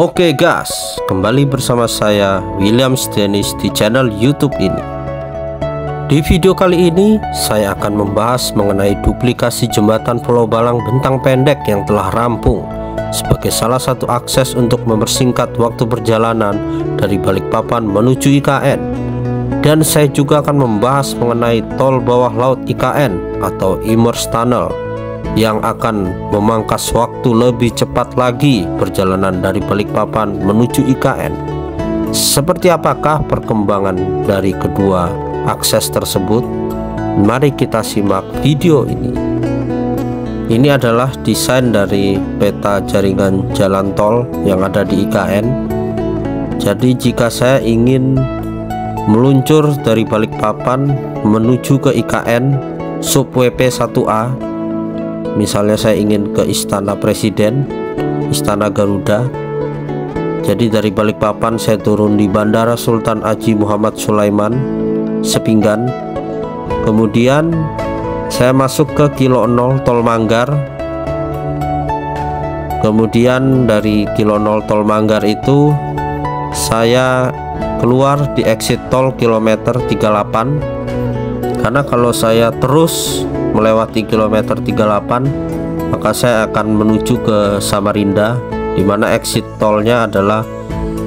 Oke guys, kembali bersama saya William Dennis di channel YouTube ini. Di video kali ini saya akan membahas mengenai duplikasi jembatan Pulau Balang bentang pendek yang telah rampung sebagai salah satu akses untuk mempersingkat waktu perjalanan dari Balikpapan menuju IKN. Dan saya juga akan membahas mengenai tol bawah laut IKN atau Imers Tunnel yang akan memangkas waktu lebih cepat lagi perjalanan dari Balikpapan menuju IKN. Seperti apakah perkembangan dari kedua akses tersebut? Mari kita simak video ini. Ini adalah desain dari peta jaringan jalan tol yang ada di IKN. Jadi jika saya ingin meluncur dari Balikpapan menuju ke IKN sub WP 1A, misalnya saya ingin ke Istana Presiden, Istana Garuda. Jadi dari Balikpapan saya turun di Bandara Sultan Haji Muhammad Sulaiman, Sepinggan. Kemudian saya masuk ke Kilo 0 Tol Manggar. Kemudian dari Kilo 0 Tol Manggar itu saya keluar di exit tol kilometer 38. Karena kalau saya terus melewati kilometer 38 maka saya akan menuju ke Samarinda, dimana exit tolnya adalah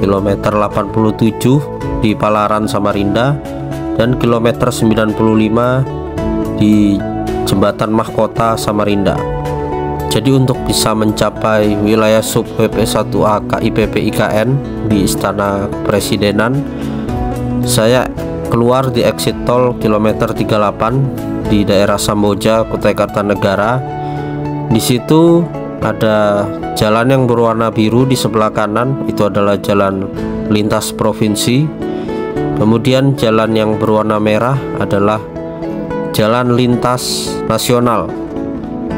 kilometer 87 di Palaran Samarinda dan kilometer 95 di Jembatan Mahkota Samarinda. Jadi untuk bisa mencapai wilayah sub WP 1A KIPP IKN di Istana Presidenan, saya keluar di exit tol kilometer 38 di daerah Samboja, Kutai Kartanegara. Di situ ada jalan yang berwarna biru di sebelah kanan, itu adalah jalan lintas provinsi. Kemudian jalan yang berwarna merah adalah jalan lintas nasional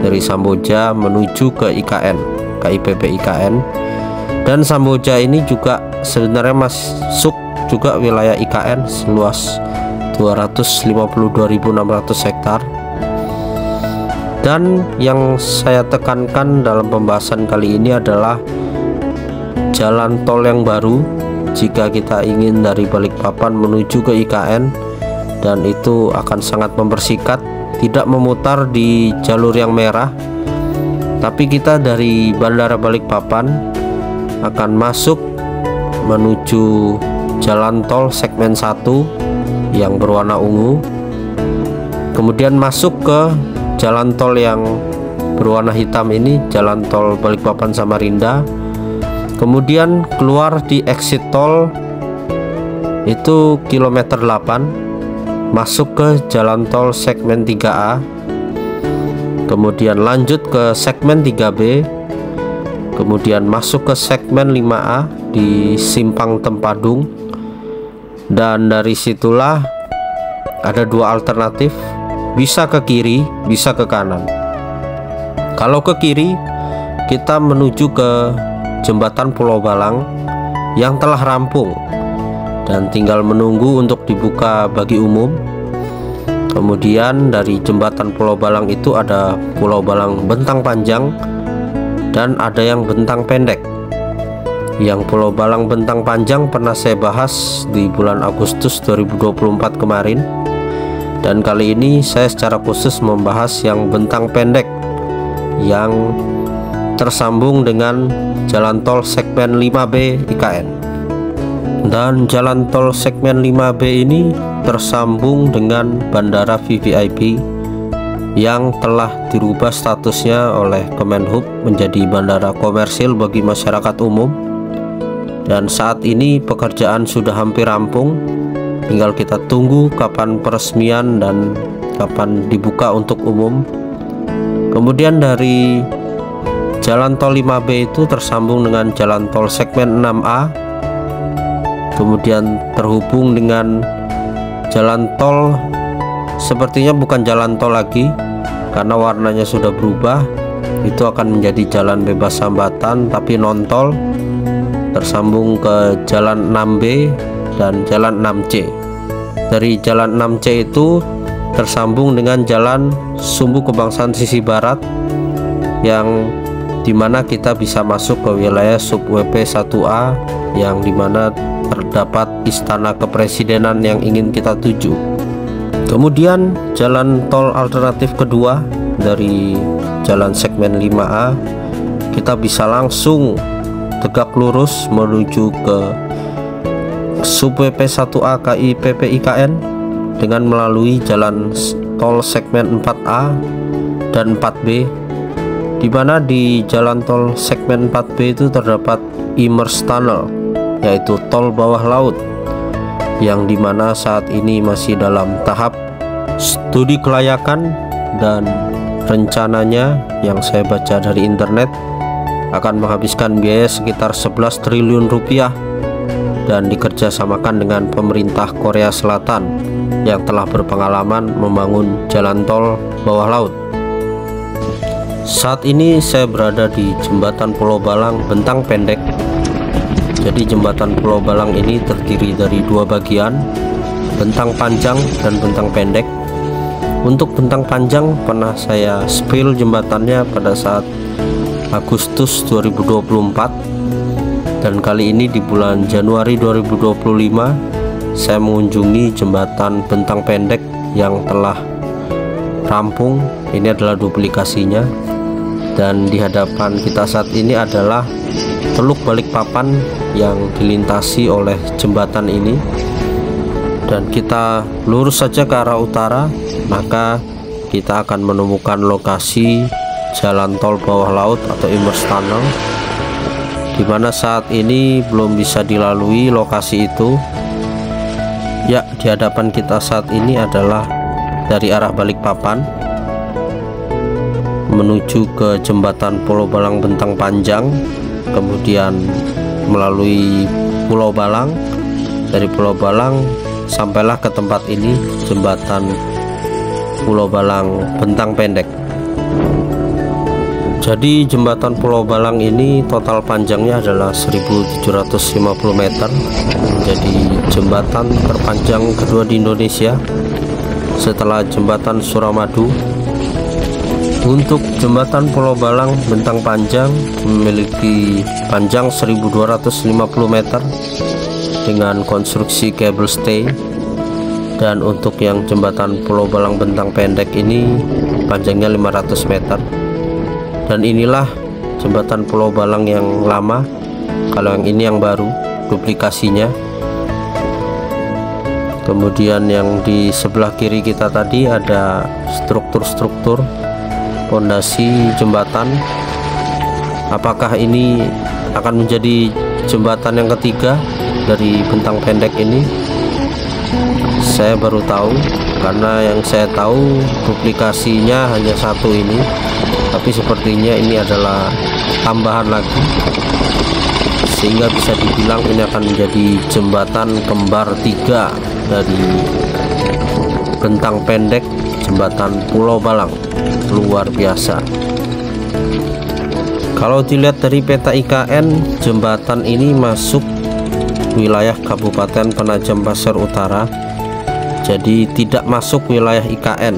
dari Samboja menuju ke IKN, KIPP IKN. Dan Samboja ini juga sebenarnya masuk juga wilayah IKN seluas 252.600 hektar. Dan yang saya tekankan dalam pembahasan kali ini adalah jalan tol yang baru jika kita ingin dari Balikpapan menuju ke IKN, dan itu akan sangat mempersingkat, tidak memutar di jalur yang merah, tapi kita dari Bandara Balikpapan akan masuk menuju jalan tol segmen 1 yang berwarna ungu, kemudian masuk ke jalan tol yang berwarna hitam ini, jalan tol Balikpapan Samarinda. Kemudian keluar di exit tol itu kilometer 8, masuk ke jalan tol segmen 3A, kemudian lanjut ke segmen 3B, kemudian masuk ke segmen 5A di Simpang Tempadung. Dan dari situlah ada dua alternatif, bisa ke kiri, bisa ke kanan. Kalau ke kiri kita menuju ke jembatan Pulau Balang yang telah rampung dan tinggal menunggu untuk dibuka bagi umum. Kemudian dari jembatan Pulau Balang itu ada Pulau Balang bentang panjang dan ada yang bentang pendek. Yang Pulau Balang bentang panjang pernah saya bahas di bulan Agustus 2024 kemarin, dan kali ini saya secara khusus membahas yang bentang pendek yang tersambung dengan jalan tol segmen 5B IKN. Dan jalan tol segmen 5B ini tersambung dengan Bandara VVIP yang telah dirubah statusnya oleh Kemenhub menjadi bandara komersil bagi masyarakat umum. Dan saat ini pekerjaan sudah hampir rampung, tinggal kita tunggu kapan peresmian dan kapan dibuka untuk umum. Kemudian dari jalan tol 5B itu tersambung dengan jalan tol segmen 6A, kemudian terhubung dengan jalan tol, sepertinya bukan jalan tol lagi karena warnanya sudah berubah, itu akan menjadi jalan bebas hambatan tapi non tol, tersambung ke jalan 6B dan jalan 6C. Dari jalan 6C itu tersambung dengan jalan Sumbu Kebangsaan sisi barat yang dimana kita bisa masuk ke wilayah sub WP 1A yang dimana terdapat istana kepresidenan yang ingin kita tuju. Kemudian jalan tol alternatif kedua dari jalan segmen 5A, kita bisa langsung tegak lurus menuju ke sub WP 1A KIPP IKN dengan melalui jalan tol segmen 4A dan 4B, di mana di jalan tol segmen 4B itu terdapat Imers Tunnel, yaitu tol bawah laut, yang dimana saat ini masih dalam tahap studi kelayakan, dan rencananya yang saya baca dari internet akan menghabiskan biaya sekitar 11 triliun rupiah dan dikerjasamakan dengan pemerintah Korea Selatan yang telah berpengalaman membangun jalan tol bawah laut. Saat ini saya berada di jembatan Pulau Balang bentang pendek. Jadi jembatan Pulau Balang ini terdiri dari dua bagian, bentang panjang dan bentang pendek. Untuk bentang panjang pernah saya spill jembatannya pada saat Agustus 2024, dan kali ini di bulan Januari 2025 saya mengunjungi jembatan bentang pendek yang telah rampung. Ini adalah duplikasinya, dan di hadapan kita saat ini adalah Teluk Balikpapan yang dilintasi oleh jembatan ini. Dan kita lurus saja ke arah utara, maka kita akan menemukan lokasi jalan tol bawah laut atau Imers Tunnel, di mana saat ini belum bisa dilalui lokasi itu. Ya, di hadapan kita saat ini adalah dari arah Balikpapan menuju ke jembatan Pulau Balang bentang panjang, kemudian melalui Pulau Balang. Dari Pulau Balang sampailah ke tempat ini, jembatan Pulau Balang bentang pendek. Jadi jembatan Pulau Balang ini total panjangnya adalah 1750 meter, menjadi jembatan terpanjang kedua di Indonesia setelah jembatan Suramadu. Untuk jembatan Pulau Balang bentang panjang memiliki panjang 1250 meter dengan konstruksi cable stay, dan untuk yang jembatan Pulau Balang bentang pendek ini panjangnya 500 meter. Dan inilah jembatan Pulau Balang yang lama. Kalau yang ini yang baru, duplikasinya. Kemudian yang di sebelah kiri kita tadi ada struktur-struktur pondasi jembatan. Apakah ini akan menjadi jembatan yang ketiga dari bentang pendek ini? Saya baru tahu, karena yang saya tahu duplikasinya hanya satu ini, tapi sepertinya ini adalah tambahan lagi, sehingga bisa dibilang ini akan menjadi jembatan kembar 3 dari bentang pendek jembatan Pulau Balang. Luar biasa. Kalau dilihat dari peta IKN, jembatan ini masuk wilayah Kabupaten Penajam Pasir Utara, jadi tidak masuk wilayah IKN.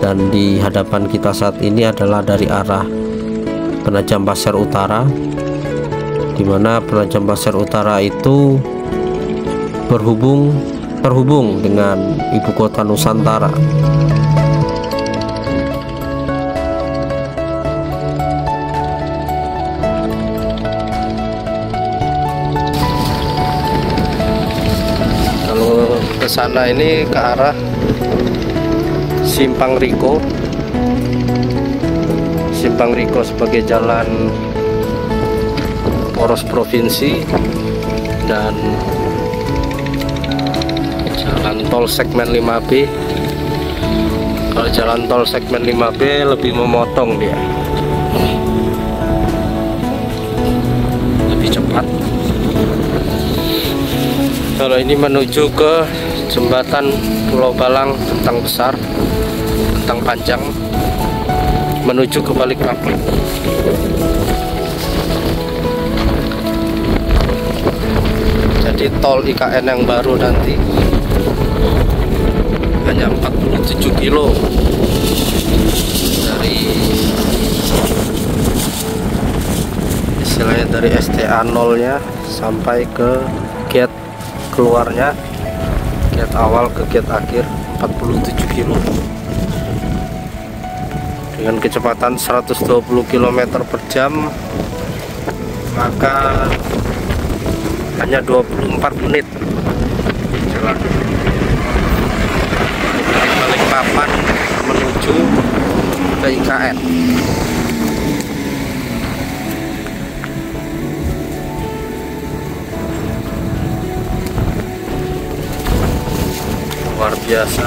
Dan di hadapan kita saat ini adalah dari arah Penajam Pasir Utara, di mana Penajam Pasir Utara itu terhubung dengan ibu kota Nusantara. Kalau ke sana ini ke arah Simpang Riko sebagai jalan poros provinsi, dan jalan tol segmen 5B. Kalau jalan tol segmen 5B lebih memotong, dia lebih cepat. Kalau ini menuju ke jembatan Pulau Balang bentang besar, bentang panjang, menuju ke Balikpapan. Jadi tol IKN yang baru nanti hanya 47 kilo dari dari STA 0 nya sampai ke gate keluarnya, gate awal ke gate akhir 47 km dengan kecepatan 120 km per jam, maka hanya 24 menit jalan dari Balikpapan menuju ke IKN. Luar biasa.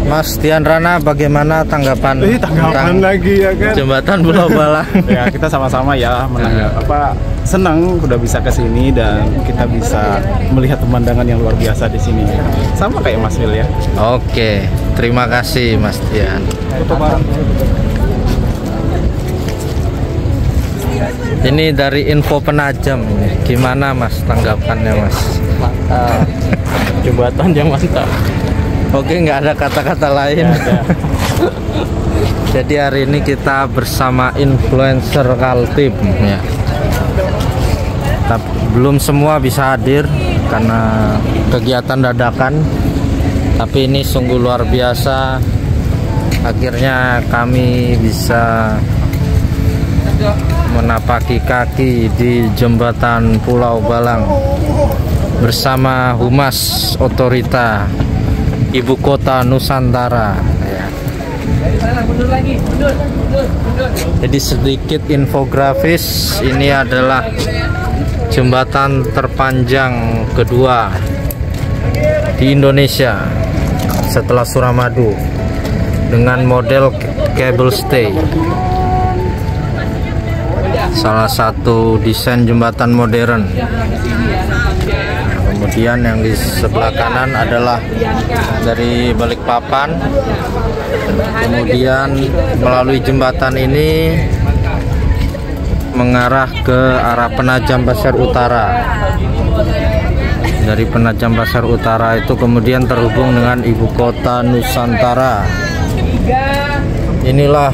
Mas Dian Rana, bagaimana tanggapan lagi ya kan? jembatan Pulau Balang? Ya kita sama-sama ya senang udah bisa ke sini dan kita bisa melihat pemandangan yang luar biasa di sini. Sama kayak Mas Wil ya. Oke, terima kasih Mas Dian. Ini dari info penajam ini. Gimana Mas tanggapannya Mas? Mantap. Jembatannya mantap. Oke, nggak ada kata-kata lain. Jadi hari ini kita bersama influencer Kaltim ya. Tapi belum semua bisa hadir karena kegiatan dadakan. Tapi ini sungguh luar biasa. Akhirnya kami bisa menapaki kaki di jembatan Pulau Balang bersama Humas Otorita Ibu Kota Nusantara. Jadi sedikit infografis, ini adalah jembatan terpanjang kedua di Indonesia setelah Suramadu dengan model cable stay. Salah satu desain jembatan modern. Kemudian yang di sebelah kanan adalah dari Balikpapan. Kemudian melalui jembatan ini mengarah ke arah Penajam Pasir Utara. Dari Penajam Pasir Utara itu kemudian terhubung dengan Ibu Kota Nusantara. Inilah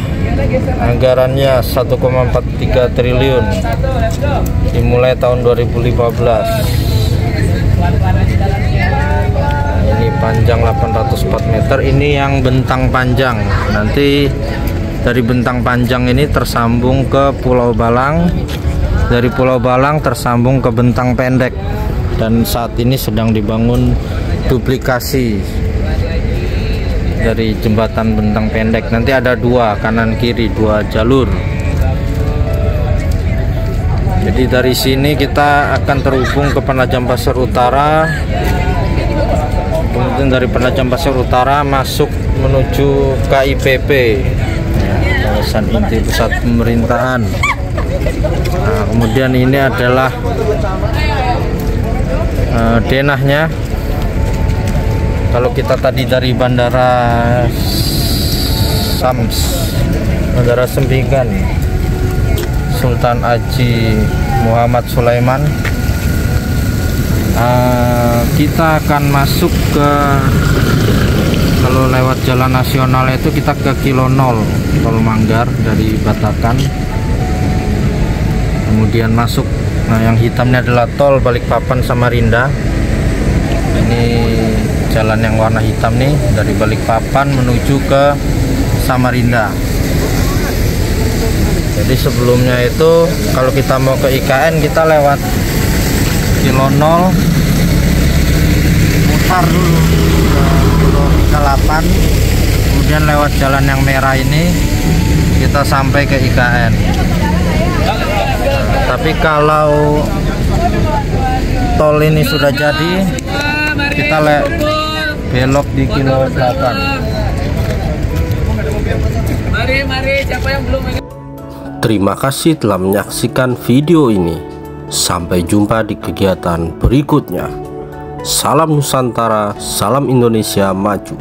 anggarannya 1,43 triliun dimulai tahun 2015. Ini panjang 804 meter, ini yang bentang panjang. Nanti dari bentang panjang ini tersambung ke Pulau Balang, dari Pulau Balang tersambung ke bentang pendek, dan saat ini sedang dibangun duplikasi dari jembatan bentang pendek. Nanti ada dua, kanan kiri, dua jalur. Jadi dari sini kita akan terhubung ke Penajam Pasir Utara. Kemudian dari Penajam Pasir Utara masuk menuju KIPP, kawasan inti pusat pemerintahan. Nah, kemudian ini adalah denahnya. Kalau kita tadi dari Bandara Sams, Bandara Sembigan Sultan Haji Muhammad Sulaiman, kita akan masuk ke, kalau lewat jalan nasional itu kita ke kilo 0 tol Manggar dari Batakan, kemudian masuk. Nah, yang hitamnya adalah tol Balikpapan Samarinda. Ini jalan yang warna hitam nih, dari Balikpapan menuju ke Samarinda. Jadi sebelumnya itu kalau kita mau ke IKN kita lewat kilo 0, mutar dulu ke kilo 38, kemudian lewat jalan yang merah ini kita sampai ke IKN. Tapi kalau tol ini sudah jadi, kita belok di kilo 8. Mari, siapa yang belum? Terima kasih telah menyaksikan video ini. Sampai jumpa di kegiatan berikutnya. Salam Nusantara, salam Indonesia maju.